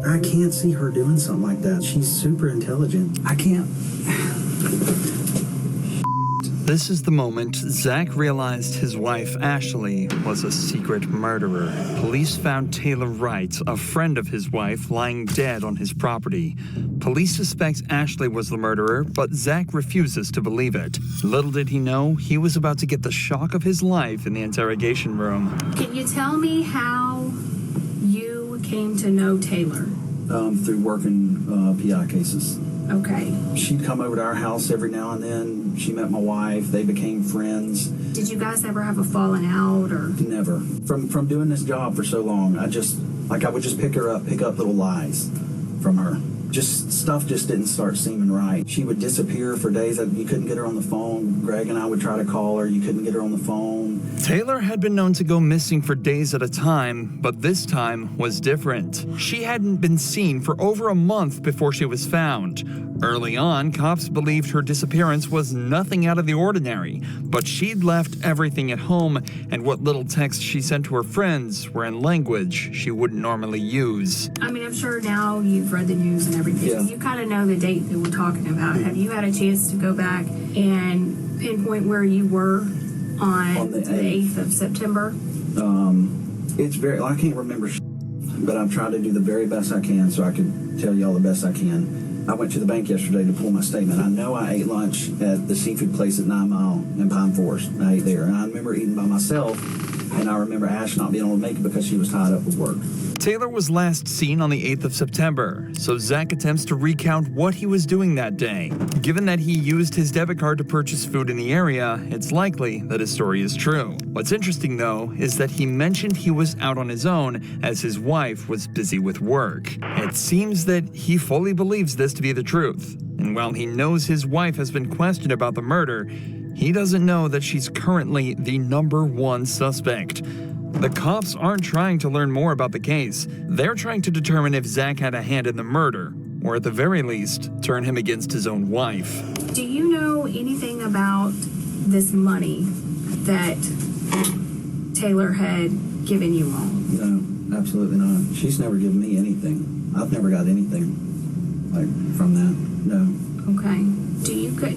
I can't see her doing something like that. She's super intelligent. I can't. This is the moment Zach realized his wife, Ashley, was a secret murderer. Police found Taylor Wright, a friend of his wife, lying dead on his property. Police suspect Ashley was the murderer, but Zach refuses to believe it. Little did he know, he was about to get the shock of his life in the interrogation room. Can you tell me how you came to know Taylor? Through working PI cases. Okay. She'd come over to our house every now and then. She met my wife. They became friends. Did you guys ever have a falling out or? Never. From doing this job for so long, I would just pick up little lies from her. Stuff just didn't start seeming right. She would disappear for days. You couldn't get her on the phone. Greg and I would try to call her. You couldn't get her on the phone. Taylor had been known to go missing for days at a time, but this time was different. She hadn't been seen for over a month before she was found. Early on, cops believed her disappearance was nothing out of the ordinary, but she'd left everything at home, and what little texts she sent to her friends were in language she wouldn't normally use. I mean, I'm sure now you've read the news and everything. Yeah. You kind of know the date that we're talking about. Have you had a chance to go back and pinpoint where you were on the 8th of September? It's I can't remember, but I'm trying to do the very best I can so I can tell y'all the best I can. I went to the bank yesterday to pull my statement. I know I ate lunch at the seafood place at 9 Mile in Pine Forest. I ate there, and I remember eating by myself, and I remember Ash not being able to make it because she was tied up with work. Taylor was last seen on the 8th of September, so Zach attempts to recount what he was doing that day. Given that he used his debit card to purchase food in the area, it's likely that his story is true. What's interesting, though, is that he mentioned he was out on his own as his wife was busy with work. It seems that he fully believes this to be the truth, and while he knows his wife has been questioned about the murder, he doesn't know that she's currently the #1 suspect. The cops aren't trying to learn more about the case. They're trying to determine if Zach had a hand in the murder, or at the very least, turn him against his own wife. Do you know anything about this money that Taylor had given you all? No, absolutely not. She's never given me anything. I've never got anything from that. No. Okay. Do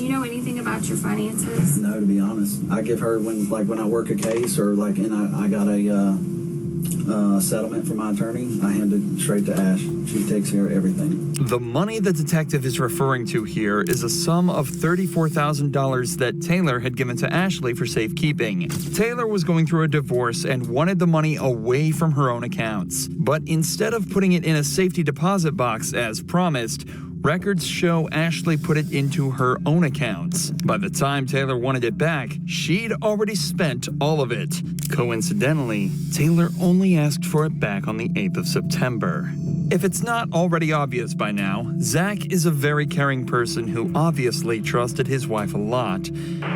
you know anything about your finances? No, to be honest. I give her when I work a case or and I got a settlement from my attorney, I hand it straight to Ash. She takes care of everything. The money the detective is referring to here is a sum of $34,000 that Taylor had given to Ashley for safekeeping. Taylor was going through a divorce and wanted the money away from her own accounts. But instead of putting it in a safety deposit box as promised, records show Ashley put it into her own accounts. By the time Taylor wanted it back, she'd already spent all of it. Coincidentally, Taylor only asked for it back on the 8th of September. If it's not already obvious by now, Zach is a very caring person who obviously trusted his wife a lot.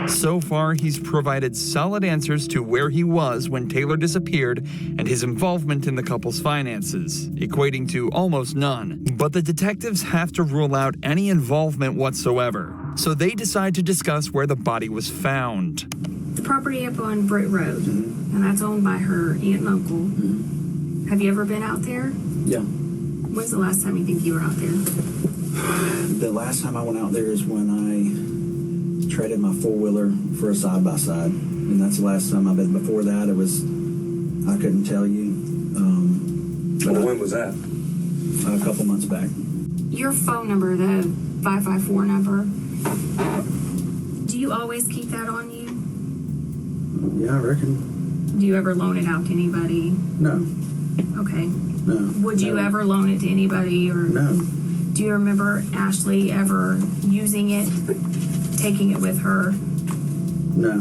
So far, he's provided solid answers to where he was when Taylor disappeared and his involvement in the couple's finances, equating to almost none. But the detectives have to rule out any involvement whatsoever, so they decide to discuss where the body was found. The property up on Britt Road, and that's owned by her aunt and uncle. Mm-hmm. Have you ever been out there? Yeah. When's the last time you think you were out there? The last time I went out there is when I traded my four-wheeler for a side-by-side. And that's the last time I've been. Before that, I couldn't tell you. When was that? A couple months back. Your phone number, the 554 number, do you always keep that on you? Yeah, I reckon. Do you ever loan it out to anybody? No. Okay. No. Would you ever loan it to anybody? Or No. do you remember Ashley ever using it, taking it with her? No.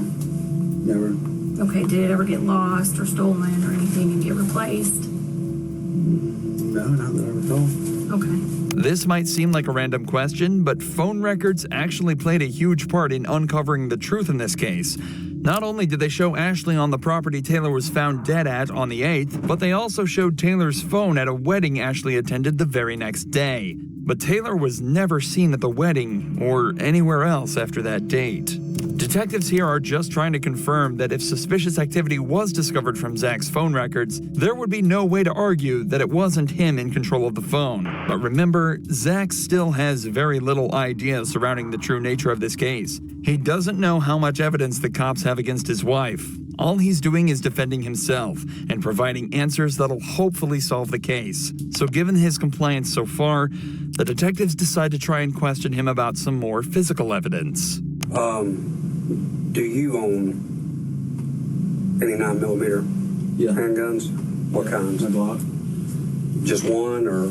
Never. Okay, did it ever get lost or stolen or anything and get replaced? No, not that I recall. Okay. This might seem like a random question, but phone records actually played a huge part in uncovering the truth in this case. Not only did they show Ashley on the property Taylor was found dead at on the 8th, but they also showed Taylor's phone at a wedding Ashley attended the very next day. But Taylor was never seen at the wedding or anywhere else after that date. Detectives here are just trying to confirm that if suspicious activity was discovered from Zach's phone records, there would be no way to argue that it wasn't him in control of the phone. But remember, Zach still has very little idea surrounding the true nature of this case. He doesn't know how much evidence the cops have against his wife. All he's doing is defending himself and providing answers that'll hopefully solve the case. So given his compliance so far, the detectives decide to try and question him about some more physical evidence. Do you own any 9mm Yeah. handguns? What kinds? My Glock. Just one or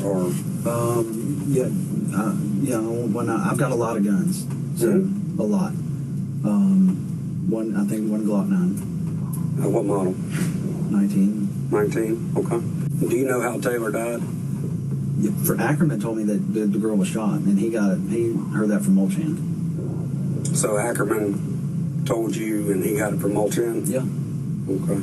I've got a lot of guns. So, a lot. I think one Glock 9. what model? 19. 19? Okay. Do you know how Taylor died? Yeah, Ackerman told me that the girl was shot, and he heard that from Molchan. So Ackerman told you and he got it from Molchan? Yeah. Okay.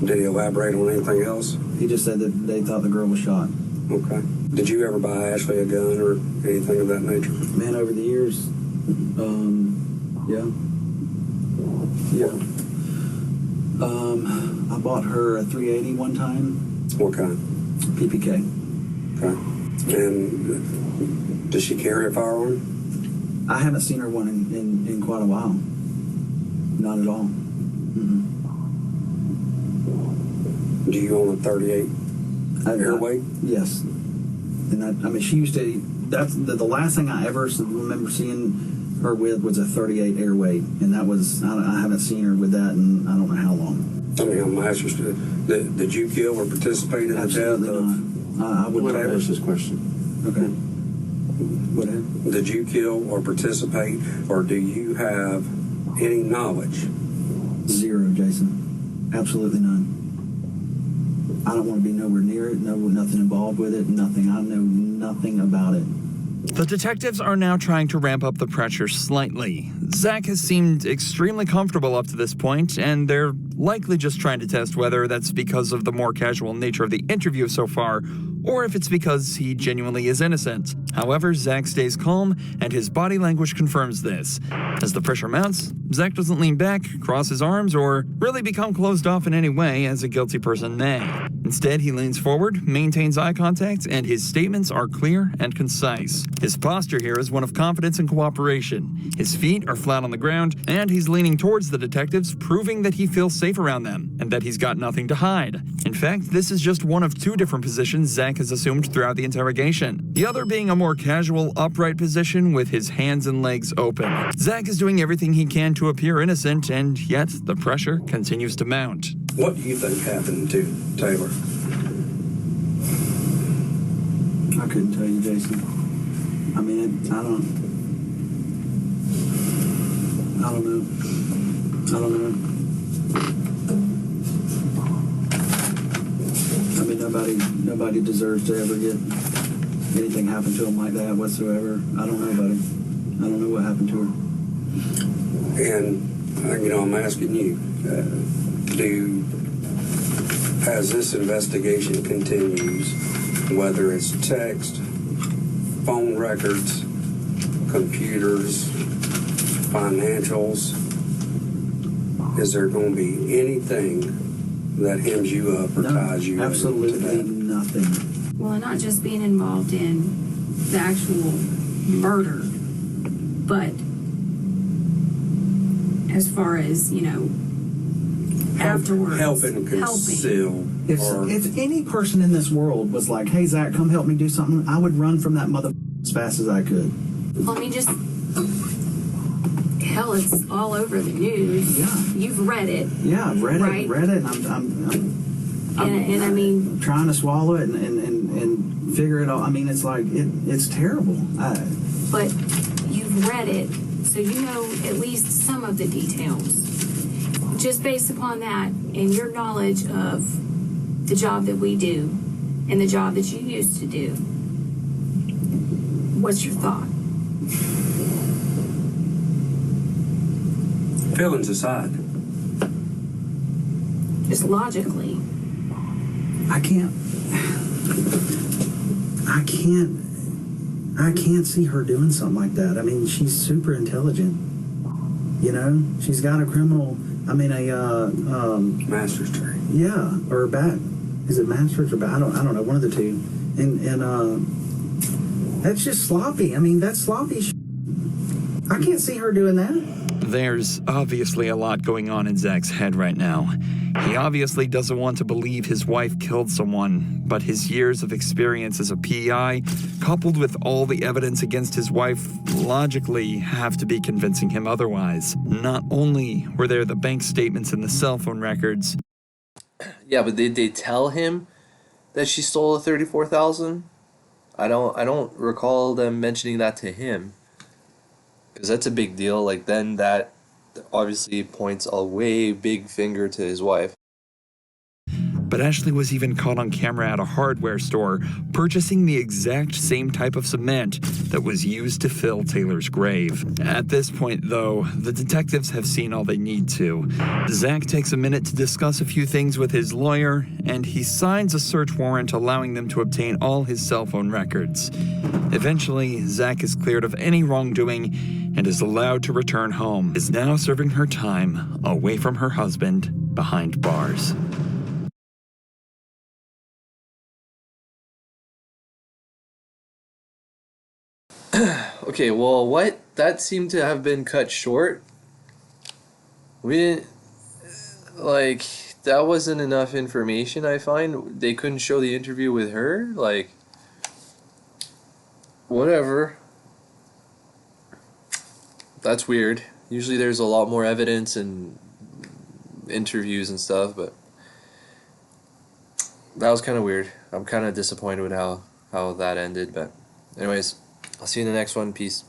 Did he elaborate on anything else? He just said that they thought the girl was shot. Okay. Did you ever buy Ashley a gun or anything of that nature? Man, over the years, yeah. Yeah. I bought her a 380 one time. What kind? PPK. Okay. And does she carry a firearm? I haven't seen her one in quite a while. Not at all. Mm-mm. Do you own a 38 airweight? Yes. And she used to. That's the last thing I ever remember seeing her with was a 38 airweight, and that was I haven't seen her with that in I don't know how long. I mean, I'm interested. Did you kill or participate in Absolutely the death not. I would Let never. me ask this question. Okay. What happened? Did you kill or participate, or do you have any knowledge? Zero, Jason. Absolutely none. I don't want to be nowhere near it. Nothing involved with it. Nothing. I know nothing about it. The detectives are now trying to ramp up the pressure slightly. Zach has seemed extremely comfortable up to this point, and they're likely just trying to test whether that's because of the more casual nature of the interview so far, or if it's because he genuinely is innocent. However, Zach stays calm, and his body language confirms this. As the pressure mounts, Zach doesn't lean back, cross his arms, or really become closed off in any way as a guilty person may. Instead, he leans forward, maintains eye contact, and his statements are clear and concise. His posture here is one of confidence and cooperation. His feet are flat on the ground, and he's leaning towards the detectives, proving that he feels safe around them, and that he's got nothing to hide. In fact, this is just one of two different positions Zach has assumed throughout the interrogation. The other being a more casual, upright position with his hands and legs open. Zach is doing everything he can to appear innocent, and yet the pressure continues to mount. What do you think happened to Taylor? I couldn't tell you, Jason. I mean, I don't know. I mean, nobody deserves to ever get anything happen to them like that whatsoever. I don't know, buddy. I don't know what happened to her. And, I'm asking you, as this investigation continues, whether it's text, phone records, computers, financials, is there going to be anything that hems you up or ties you absolutely into that? nothing. Well, not just being involved in the actual murder, but as far as, afterwards. Helping conceal. If any person in this world was like, hey, Zach, come help me do something, I would run from that mother as fast as I could. Let me just... Hell, it's all over the news. Yeah. You've read it. Yeah, I've read Right. it, and And I mean... trying to swallow it and figure it out. I mean, it's like, it's terrible. But you've read it, so you know at least some of the details. Just based upon that and your knowledge of the job that we do and the job that you used to do, what's your thought? Feelings aside. Just logically. I can't see her doing something like that. I mean, she's super intelligent. You know, she's got a criminal. I mean, Master's degree. yeah, or back. Is it master's or back? I don't know. One of the two. And that's just sloppy. I mean, that's sloppy. I can't see her doing that. There's obviously a lot going on in Zach's head right now. He obviously doesn't want to believe his wife killed someone, but his years of experience as a PI, coupled with all the evidence against his wife, logically have to be convincing him otherwise. Not only were there the bank statements and the cell phone records. Yeah, but did they tell him that she stole the $34,000? I don't recall them mentioning that to him. Because that's a big deal. Like, then that obviously points a way big finger to his wife. But Ashley was even caught on camera at a hardware store purchasing the exact same type of cement that was used to fill Taylor's grave. At this point, though, the detectives have seen all they need to. Zach takes a minute to discuss a few things with his lawyer, and he signs a search warrant allowing them to obtain all his cell phone records. Eventually, Zach is cleared of any wrongdoing and is allowed to return home. Is now serving her time away from her husband behind bars. Okay, well, what? That seemed to have been cut short. We didn't, like, that wasn't enough information, I find. They couldn't show the interview with her. Like, whatever. That's weird. Usually there's a lot more evidence and interviews and stuff, but that was kind of weird. I'm kind of disappointed with how that ended, but anyways, I'll see you in the next one. Peace.